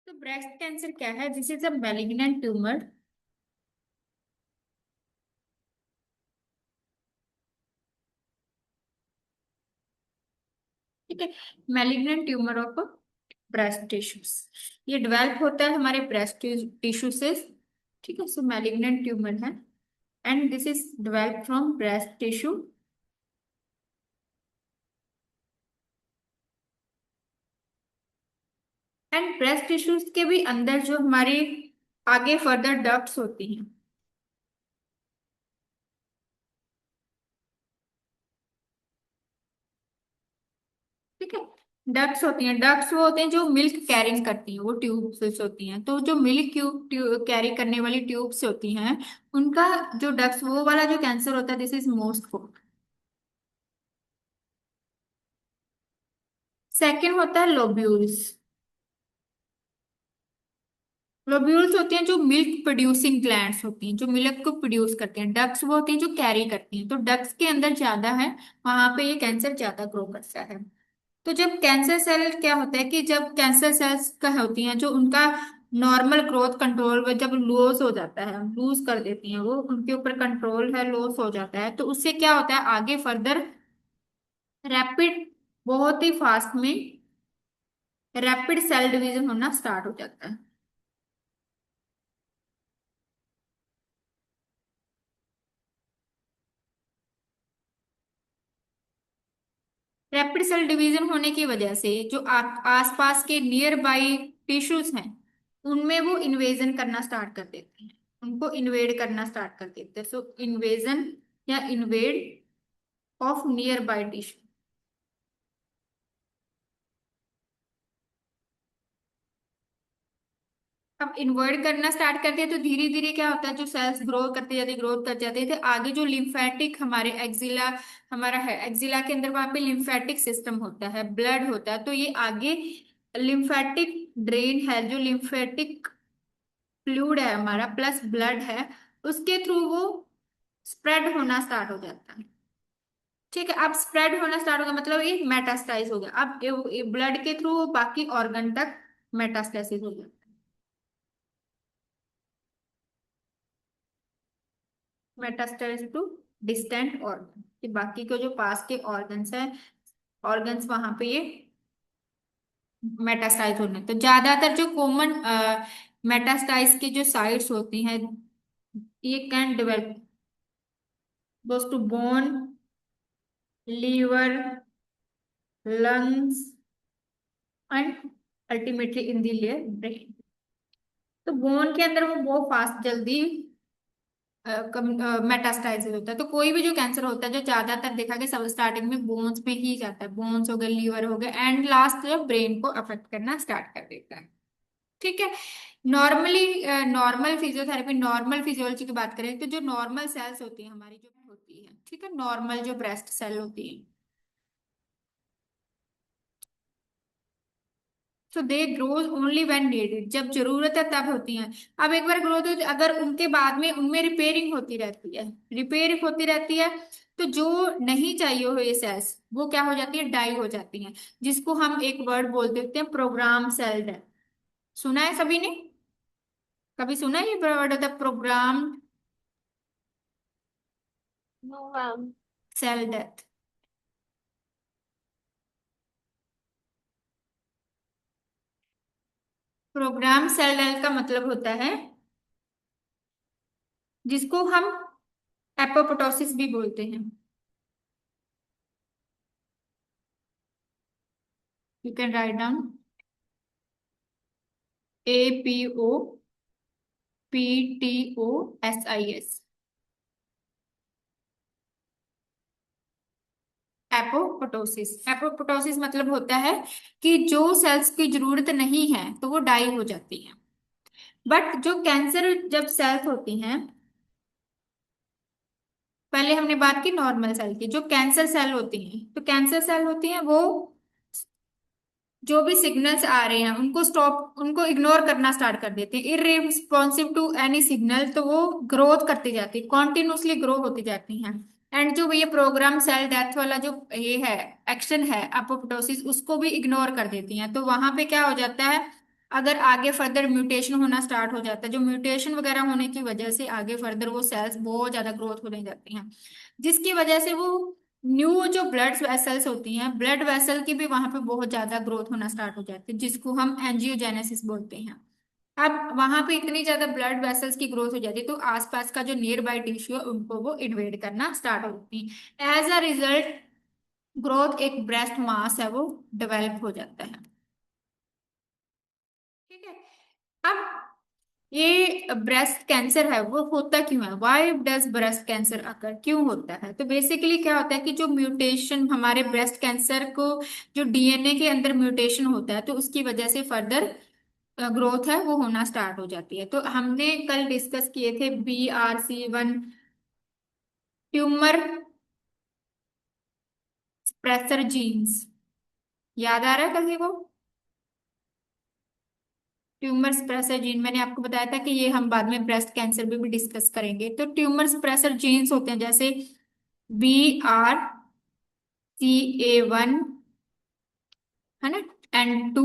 तो breast cancer क्या है? This is a malignant tumour. ठीक है। Malignant tumour of breast tissues. ये डेवलप होता है हमारे ब्रेस्ट टिश्यू से। ठीक है, सो मैलिग्नेंट ट्यूमर है and this is develop from breast tissue. And breast tissues के भी अंदर जो हमारी आगे फर्दर डक्ट्स होती हैं। ठीक है। डक्ट्स होती हैं, डक्ट्स वो होते हैं जो मिल्क कैरिंग करती हैं, वो ट्यूब्स होती हैं। तो जो मिल्क ट्यूब कैरी करने वाली ट्यूब्स होती हैं, उनका जो डक्ट्स, वो वाला जो कैंसर होता है, this is most common. Second होता है लोब्यूल्स। लोब्यूल्स होती हैं जो मिल्क प्रोड्यूसिंग ग्लैंड्स होती हैं, जो मिल्क को प्रोड्यूस करती हैं। डक्ट्स वो होती हैं जो कैरी करती हैं। तो डक्ट्स के अंदर ज्यादा है, वहां पे ये कैंसर ज्यादा ग्रो करता है। तो जब कैंसर सेल क्या होता है कि जब कैंसर सेल्स का होती हैं जो उनका नॉर्मल ग्रोथ कंट्रोल जब लूज हो जाता है, लूज कर देती हैं, वो उनके ऊपर कंट्रोल है, लॉस हो जाता है, तो उससे क्या होता है आगे फर्दर रैपिड, बहुत ही फास्ट में रैपिड सेल डिवीजन होना स्टार्ट हो जाता है। रैपिड सेल डिवीजन होने की वजह से जो आसपास के नियर बाई टिश्यूज हैं, उनमें वो इन्वेजन करना स्टार्ट कर देते हैं, उनको इन्वेड करना स्टार्ट कर देते हैं। सो इन्वेजन या invade of near by tissue. अब इन्वर्ट करना स्टार्ट करते हैं तो धीरे धीरे क्या होता है, जो सेल्स ग्रो करते जाते, ग्रोथ कर जाते थे आगे, जो लिम्फेटिक हमारे एक्जिला, हमारा है एक्जिला के अंदर, वहां पे लिम्फेटिक सिस्टम होता है, ब्लड होता है, तो ये आगे लिम्फेटिक ड्रेन है, जो लिम्फेटिक फ्लूइड है हमारा प्लस ब्लड है, उसके थ्रू वो स्प्रेड होना स्टार्ट हो जाता है। ठीक है, अब स्प्रेड होना स्टार्ट होगा मतलब ये मेटास्टाइज हो गया। अब ब्लड के थ्रू बाकी ऑर्गन तक मेटास्टेसिस हो गया। मेटास्टेसिस टू डिस्टेंट ऑर्गन, कि बाकी के जो पास के ऑर्गन्स है, ऑर्गन्स वहां पे ये मेटास्टाइज होने। तो ज्यादातर जो कॉमन मेटास्टाइज की जो साइट्स होती हैं, ये can develop goes to bone, liver, lungs and ultimately in the layer brain. तो बोन के अंदर वो बहुत फास्ट जल्दी मेटास्टाइसिस होता है। तो कोई भी जो कैंसर होता है, जो ज्यादातर देखा गया सब स्टार्टिंग में बोन्स में ही जाता है, बोन्स हो गए, लीवर हो गए, एंड लास्ट जो ब्रेन को अफेक्ट करना स्टार्ट कर देता है। ठीक है। Normally normal physiotherapy, normal physiology की बात करें तो जो नॉर्मल सेल्स होती है हमारी, जो होती है, ठीक है, नॉर्मल जो ब्रेस्ट सेल होती है, सो दे ग्रोज ओनली व्हेन नीडेड, जब जरूरत है तब होती हैं। अब एक बार ग्रोथ हो, अगर उनके बाद में उनमें रिपेयरिंग होती रहती है, रिपेयरिंग होती रहती है, तो जो नहीं चाहिए हो ये सेल्स, वो क्या हो जाती है, डाई हो जाती हैं, जिसको हम एक वर्ड बोल देते हैं प्रोग्राम सेल डेथ। सुना है सभी ने? कभी सुना है ये वर्ड होता है program no ma'am. Cell death? Program cell death का मतलब होता है, जिसको हम एपोप्टोसिस भी बोलते हैं। You can write down APOPTOSIS। Apoptosis, apoptosis मतलब होता है कि जो सेल्स की जरूरत नहीं है तो वो डाई हो जाती है। बट जो कैंसर जब सेल्स होती हैं, पहले हमने बात की नॉर्मल सेल की, जो कैंसर सेल होती हैं, तो कैंसर सेल होती हैं वो जो भी सिग्नल्स आ रहे हैं उनको स्टॉप, उनको इग्नोर करना स्टार्ट कर देती है, इररिस्पॉन्सिव टू एनी सिग्नल, तो वो ग्रोथ करती जाती है, कॉन्टिन्यूसली ग्रो होती जाती हैं। एंड जो ये प्रोग्राम सेल डेथ वाला जो ये है, एक्शन है, अपोप्टोसिस, उसको भी इग्नोर कर देती हैं। तो वहां पे क्या हो जाता है, अगर आगे फर्दर म्यूटेशन होना स्टार्ट हो जाता है, जो म्यूटेशन वगैरह होने की वजह से आगे फर्दर वो सेल्स बहुत ज्यादा ग्रोथ होने जाती हैं, जिसकी वजह से वो न्यू जो ब्लड वेसल्स होती हैं, ब्लड वेसल की भी वहां पे बहुत ज्यादा ग्रोथ होना स्टार्ट हो जाती है, जिसको हम एंजियोजेनेसिस बोलते हैं। अब वहां पे इतनी ज्यादा ब्लड वेसल्स की ग्रोथ हो जाती है तो आसपास का जो नियर बाय टिश्यू है उनको वो इन्वेड करना स्टार्ट हो जाती है। एज अ रिजल्ट ग्रोथ एक ब्रेस्ट मास है वो डेवलप हो जाता है। ठीक है। अब ये ब्रेस्ट कैंसर है वो होता क्यों है, वाई डज ब्रेस्ट कैंसर अकर, क्यों होता है? तो बेसिकली क्या होता है कि जो म्यूटेशन हमारे ब्रेस्ट कैंसर को, जो डीएनए के अंदर म्यूटेशन होता है तो उसकी वजह से फर्दर ग्रोथ है वो होना स्टार्ट हो जाती है। तो हमने कल डिस्कस किए थे BRCA1 ट्यूमर प्रेसर जीन्स, याद आ रहा है कभी वो? ट्यूमर स्प्रेसर जीन मैंने आपको बताया था कि ये हम बाद में ब्रेस्ट कैंसर में भी डिस्कस करेंगे। तो ट्यूमर स्प्रेसर जीन्स होते हैं जैसे BRCA1, है ना, N2,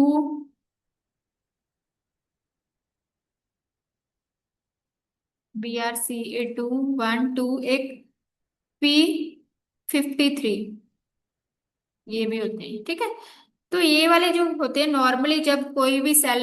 BRCA2 1 2, एक P53, ये भी होते हैं। ठीक है। तो ये वाले जो होते हैं नॉर्मली जब कोई भी सेल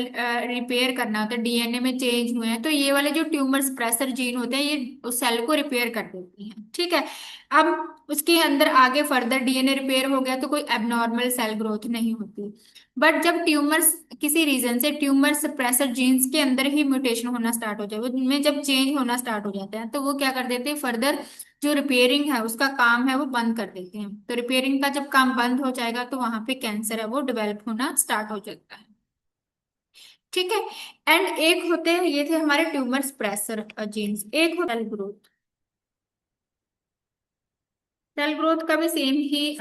रिपेयर करना होता है, डीएनए में चेंज हुए हैं, तो ये वाले जो ट्यूमर सप्रेसर जीन होते हैं ये उस सेल को रिपेयर कर देती हैं। ठीक है। अब उसके अंदर आगे फर्दर डीएनए रिपेयर हो गया तो कोई एबनॉर्मल सेल ग्रोथ नहीं होती। बट जब ट्यूमर किसी रीजन से ट्यूमर सप्रेसर जीन्स के अंदर ही म्यूटेशन होना स्टार्ट हो जाए, उनमें जब चेंज होना स्टार्ट हो जाता है तो वो क्या कर देते हैं, फर्दर जो रिपेयरिंग है उसका काम है वो बंद कर देते हैं। तो रिपेयरिंग का जब काम बंद हो जाएगा तो वहां पे कैंसर है वो डेवलप होना स्टार्ट हो जाता है। ठीक है। एंड एक होते हैं, ये थे हमारे ट्यूमर स्प्रेसर जीन्स, एक होता है सेल ग्रोथ। सेल ग्रोथ का भी सेम ही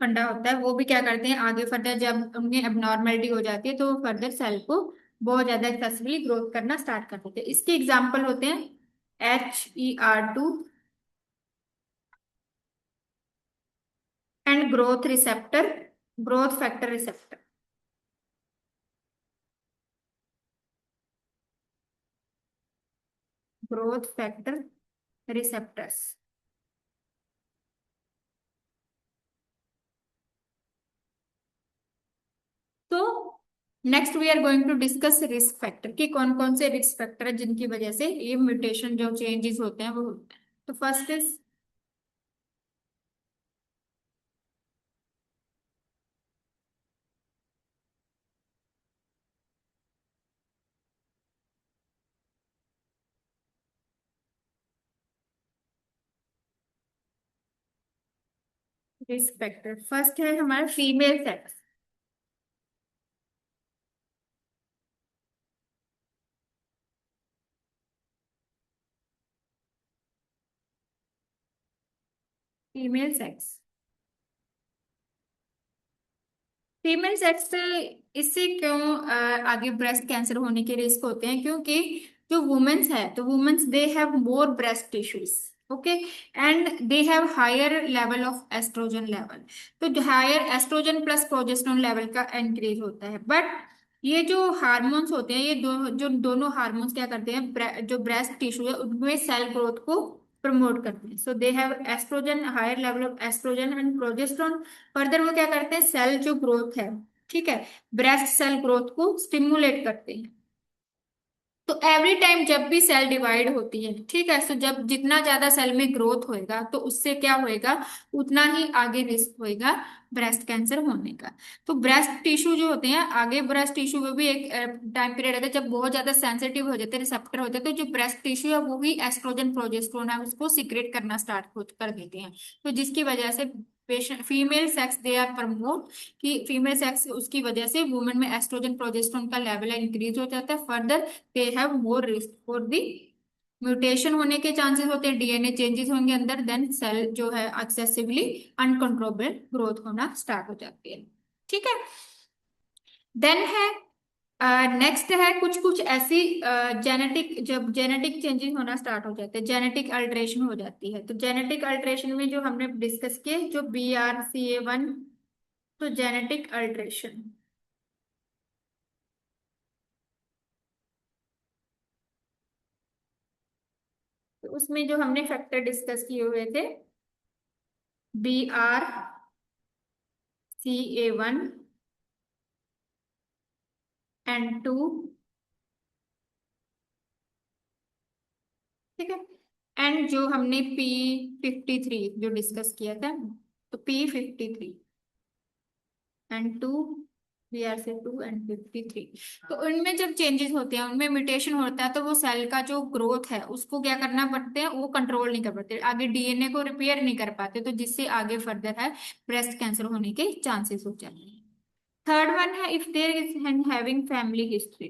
फंडा होता है। वो भी क्या करते हैं, आगे फर्दर जब उनमें एबनॉर्मेलिटी हो जाती है तो फर्दर सेल को बहुत ज्यादा सक्सेसफुली ग्रोथ करना स्टार्ट कर देते हैं। इसके एग्जाम्पल होते हैं HER2 and growth receptor, growth factor receptor, growth factor receptors. तो next we are going to discuss risk factor कि कौन कौन से रिस्क फैक्टर है जिनकी वजह से ये म्यूटेशन जो चेंजेस होते हैं वो होते हैं। तो first is risk factor, first है हमारा female sex. Female sex, female sex से इससे क्यों आगे ब्रेस्ट कैंसर होने के रिस्क होते हैं, क्योंकि जो वुमेन्स है तो women's they have more breast tissues, okay, and they have higher level of estrogen level. तो जो higher estrogen plus progesterone level का इंक्रीज होता है। बट ये जो हार्मोन्स होते हैं ये जो दोनों हार्मोन्स क्या करते हैं, जो ब्रेस्ट टिश्यू है उनमें सेल ग्रोथ को प्रमोट करते हैं। So they have estrogen, higher level of estrogen and progesterone. Further वो क्या करते हैं, सेल जो ग्रोथ है, ठीक है, ब्रेस्ट सेल ग्रोथ को स्टिमुलेट करते हैं। तो एवरी टाइम जब भी सेल डिवाइड होती है, ठीक है, तो जब जितना ज्यादा सेल में ग्रोथ होएगा तो उससे क्या होएगा, उतना ही आगे रिस्क होएगा ब्रेस्ट कैंसर होने का। तो ब्रेस्ट टिश्यू जो होते हैं, आगे ब्रेस्ट टिश्यू में भी एक टाइम पीरियड आता है जब बहुत ज्यादा सेंसिटिव हो जाते हैं, रिसेप्टर होते हैं, तो जो ब्रेस्ट टिश्यू है वो भी एस्ट्रोजन प्रोजेस्टेरोन है उसको सीक्रेट करना स्टार्ट कर देते हैं। तो जिसकी वजह से patient female sex they are promote, कि फीमेल सेक्स उसकी वजह से वुमेन में एस्ट्रोजन प्रोजेस्टेरोन का लेवल इंक्रीज हो जाता है। Further they have more risk for the mutation होने के चांसेस होते हैं, डीएनए चेंजेस होंगे अंदर, देन सेल जो है एक्सेसिवली अनकंट्रोलेबल ग्रोथ होना स्टार्ट हो जाती है। ठीक है। देन है नेक्स्ट है कुछ कुछ ऐसी जेनेटिक, जब जेनेटिक चेंजेस होना स्टार्ट हो जाते हैं, जेनेटिक अल्टरेशन हो जाती है। तो जेनेटिक अल्टरेशन में जो हमने डिस्कस किए, जो BRCA1, तो जेनेटिक अल्टरेशन, उसमें जो हमने फैक्टर डिस्कस किए हुए थे, BRCA1 N2, ठीक है, एंड जो हमने P53 जो डिस्कस किया था, तो P53 N2, BRC2 N53। तो उनमें जब चेंजेस होते हैं, उनमें म्यूटेशन होता है, तो वो सेल का जो ग्रोथ है उसको क्या करना पड़ते हैं, वो कंट्रोल नहीं कर पाते, आगे डीएनए को रिपेयर नहीं कर पाते, तो जिससे आगे फर्दर है ब्रेस्ट कैंसर होने के चांसेस हो जाते हैं। थर्ड वन है if there is having family history.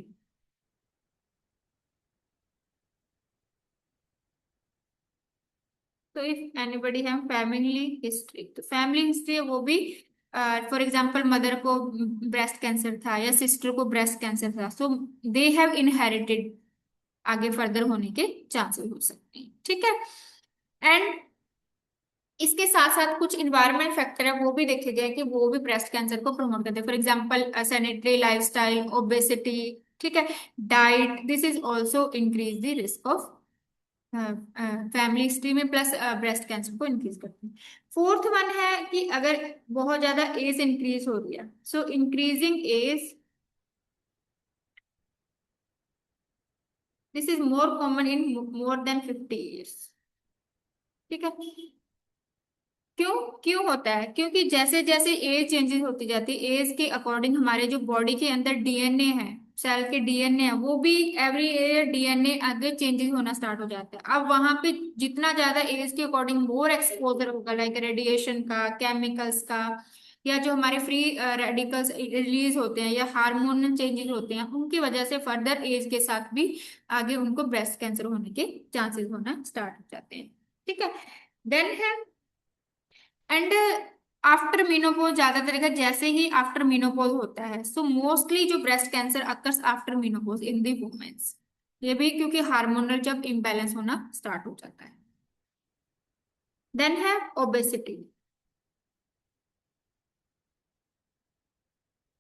तो if anybody have family history, तो फैमिली हिस्ट्री है वो भी, फॉर एग्जांपल मदर को ब्रेस्ट कैंसर था या सिस्टर को ब्रेस्ट कैंसर था, सो दे हैव इनहेरिटेड, आगे फर्दर होने के चांसेस हो सकते हैं, ठीक है। एंड इसके साथ साथ कुछ इन्वायरमेंट फैक्टर है वो भी देखे गए कि वो भी ब्रेस्ट कैंसर को प्रमोट करते हैं, for example sanitary lifestyle, obesity, ठीक है, diet, this is also increase the risk of family history में, प्लस ब्रेस्ट कैंसर को इंक्रीज करते हैं। फोर्थ वन है कि अगर बहुत ज्यादा एज इंक्रीज हो रही है, so increasing age, this is more common in more than 50 years, ठीक है। क्यों क्यों होता है, क्योंकि जैसे जैसे एज चेंजेस होती जाती है, एज के अकॉर्डिंग हमारे जो बॉडी के अंदर डीएनए है, सेल के डीएनए है, वो भी एवरी ईयर डीएनए आगे चेंजेस होना स्टार्ट हो जाता है। अब वहां पे जितना ज्यादा एज के अकॉर्डिंग मोर एक्सपोजर होगा, लाइक रेडिएशन का, केमिकल्स का, या जो हमारे फ्री रेडिकल्स रिलीज होते हैं या हार्मोनल चेंजेस होते हैं, उनकी वजह से फर्दर एज के साथ भी आगे उनको ब्रेस्ट कैंसर होने के चांसेस होना स्टार्ट हो जाते हैं, ठीक है। देन है एंड आफ्टर मीनोपॉज, ज्यादातर का जैसे ही आफ्टर मीनोपॉज होता है, सो मोस्टली जो breast cancer occurs after menopause in the womens, ये भी क्योंकि हार्मोनल जब इम्बैलेंस होना स्टार्ट हो जाता है। देन है obesity,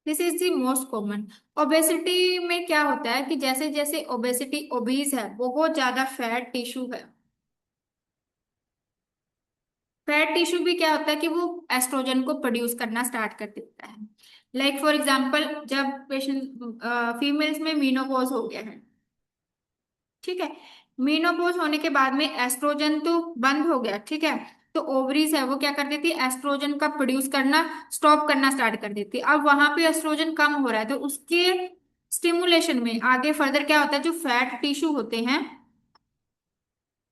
this is the most common. Obesity में क्या होता है कि जैसे जैसे ओबेसिटी, ओबीज है, बहुत ज्यादा फैट टिश्यू है, फैट टिश्यू भी क्या होता है कि वो एस्ट्रोजन को प्रोड्यूस करना स्टार्ट कर देता है। लाइक फॉर एग्जांपल, जब पेशेंट फीमेल्स में मीनोपॉज हो गया है, ठीक है, मीनोपॉज होने के बाद में एस्ट्रोजन तो बंद हो गया, ठीक है, तो ओवरीज है वो क्या कर देती है, एस्ट्रोजन का प्रोड्यूस करना स्टॉप करना स्टार्ट कर देती है। अब वहां पे एस्ट्रोजन कम हो रहा है, तो उसके स्टिमुलेशन में आगे फर्दर क्या होता है, जो फैट टिश्यू होते हैं,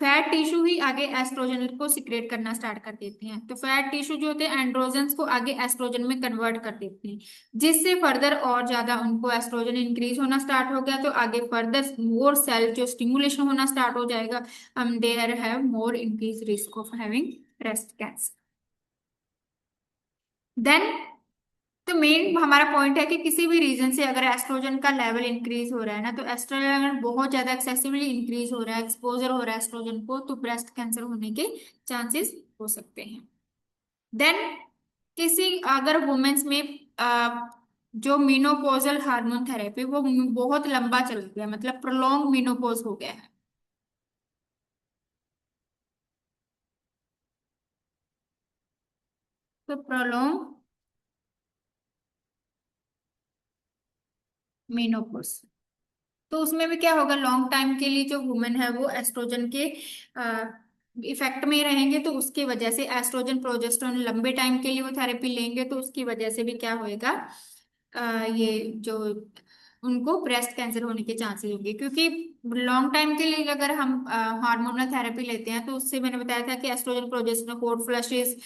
फैट टिश्यू ही आगे एस्ट्रोजन को सिक्रेट करना स्टार्ट कर देती हैं, तो फैट टिश्यू जो होते हैं एंड्रोजन्स को आगे एस्ट्रोजन में कन्वर्ट कर देते हैं, जिससे फर्दर और ज्यादा उनको एस्ट्रोजन इंक्रीज होना स्टार्ट हो गया, तो आगे फर्दर मोर सेल जो स्टिमुलेशन होना स्टार्ट हो जाएगा, there have more increase risk of having breast cancer. Then तो मेन हमारा पॉइंट है कि किसी भी रीजन से अगर एस्ट्रोजन का लेवल इंक्रीज हो रहा है ना, तो एस्ट्रोजन अगर बहुत ज्यादा एक्सेसिवली इंक्रीज हो रहा है, एक्सपोजर हो रहा है एस्ट्रोजन को, तो ब्रेस्ट कैंसर होने के चांसेस हो सकते हैं। देन किसी अगर वुमेन्स में जो मीनोपोजल हार्मोन थेरेपी वो बहुत लंबा चल गया, मतलब प्रोलॉन्ग मीनोपोज हो गया है, तो प्रोलॉन्ग मीनोपोज, तो उसमें भी क्या होगा, लॉन्ग टाइम के लिए जो वुमेन है वो एस्ट्रोजन के इफेक्ट में रहेंगे, तो उसकी वजह से एस्ट्रोजन प्रोजेस्टेरोन लंबे टाइम के लिए वो थेरेपी लेंगे, तो उसकी वजह से भी क्या होएगा, ये जो उनको ब्रेस्ट कैंसर होने के चांसेस होंगे, क्योंकि लॉन्ग टाइम के लिए अगर हम हार्मोनल थेरेपी लेते हैं, तो उससे मैंने बताया था कि एस्ट्रोजन प्रोजेस्टेरोन हॉट फ्लशेस,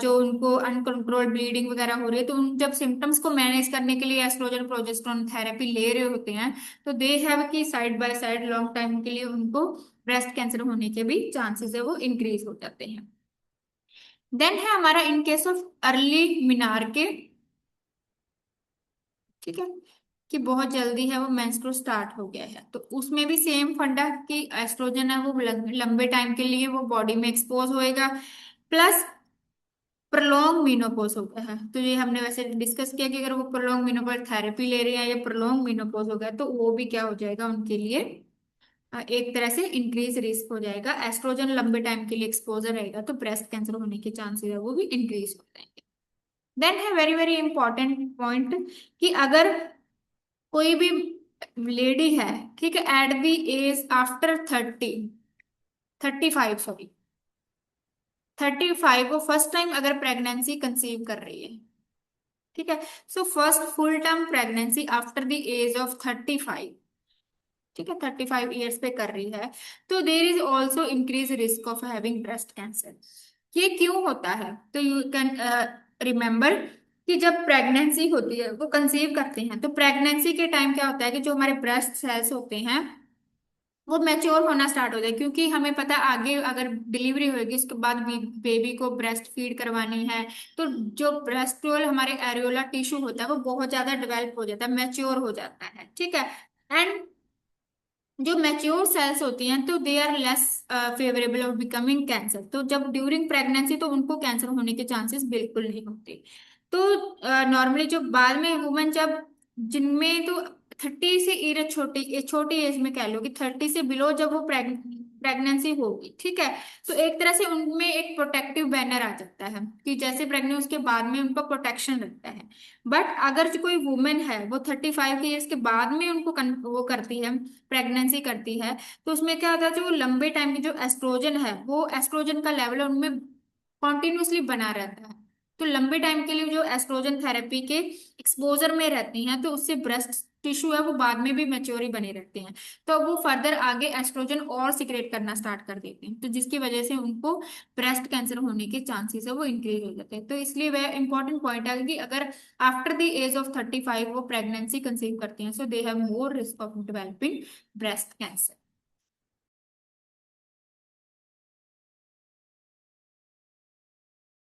जो उनको अनकंट्रोल्ड ब्लीडिंग वगैरह हो रही है, तो उन जब सिम्टम्स को मैनेज करने के लिए एस्ट्रोजन प्रोजेस्टेरोन थेरेपी ले रहे होते हैं, तो दे हैव कि side by side long time के लिए उनको ब्रेस्ट कैंसर होने के भी चांसेस है वो इंक्रीज हो जाते हैं। देन है हमारा in case of early Minar के, ठीक है, कि बहुत जल्दी है वो मेंस्ट्रुअल स्टार्ट हो गया है, तो उसमें भी सेम फंडा कि एस्ट्रोजन है वो लंबे टाइम के लिए वो बॉडी में एक्सपोज होएगा, प्लस प्रोलॉन्ग मीनोपॉज हो गया है, तो ये हमने वैसे डिस्कस किया कि अगर वो प्रोलॉन्ग मीनोपॉज थेरेपी ले रहे हैं या प्रोलॉन्ग मीनोपॉज हो गया, तो वो भी क्या हो जाएगा उनके लिए एक तरह से इंक्रीज रिस्क हो जाएगा, एस्ट्रोजन लंबे टाइम के लिए एक्सपोजर रहेगा तो ब्रेस्ट कैंसर होने के चांसेस है वो भी इंक्रीज हो जाएंगे। देन है वेरी वेरी इंपॉर्टेंट पॉइंट कि अगर कोई भी लेडी है, ठीक है, at the age after 35, sorry 35, वो फर्स्ट टाइम अगर प्रेगनेंसी कंसीव कर रही है, ठीक है, so first full term pregnancy after the age of 35, ठीक है, 35 ईयर्स पे कर रही है, तो there is also increase risk of having breast cancer. ये क्यों होता है? तो यू कैन रिमेम्बर कि जब प्रेगनेंसी होती है, वो कंसीव करते हैं, तो प्रेगनेंसी के टाइम क्या होता है कि जो हमारे ब्रेस्ट सेल्स होते हैं वो मैच्योर होना स्टार्ट हो जाए, क्योंकि हमें पता है आगे अगर डिलीवरी होगी उसके बाद बेबी को ब्रेस्ट फीड करवानी है, तो जो ब्रेस्ट्रोल हमारे एरियोला टिश्यू होता है वो बहुत ज्यादा डेवलप हो जाता है, मैच्योर हो जाता है, ठीक है। एंड जो मैच्योर सेल्स होती हैं तो they are less favourable of becoming cancer, तो जब ड्यूरिंग प्रेगनेंसी तो उनको कैंसर होने के चांसेस बिल्कुल नहीं होते। तो नॉर्मली जो बाद में वुमेन जब जिनमें तो 30 से एज छोटी छोटी एज में कह लो कि 30 से बिलो जब वो प्रेगनेंसी होगी, ठीक है, तो एक तरह से उनमें एक प्रोटेक्टिव बैनर आ जाता है कि जैसे प्रेगनेंट उसके बाद में उनका प्रोटेक्शन रहता है। बट अगर जो कोई वुमेन है वो 35 ईयर्स के बाद में उनको वो करती है, प्रेगनेंसी करती है, तो उसमें क्या होता है, जो लंबे टाइम की जो एस्ट्रोजन है वो एस्ट्रोजन का लेवल उनमें कॉन्टिन्यूसली बना रहता है, तो लंबे टाइम के लिए जो एस्ट्रोजन थेरेपी के एक्सपोजर में रहती हैं तो उससे ब्रेस्ट टिश्यू है वो बाद में भी मैच्योर बने रहते हैं, तो वो फर्दर आगे एस्ट्रोजन और सिक्रेट करना स्टार्ट कर देते हैं, तो जिसकी वजह से उनको ब्रेस्ट कैंसर होने के चांसेस है वो इंक्रीज हो जाते हैं। तो इसलिए वह इंपॉर्टेंट पॉइंट है कि अगर आफ्टर द एज ऑफ 35 वो प्रेगनेंसी कंसीव करती हैं, so they have more risk of developing breast cancer.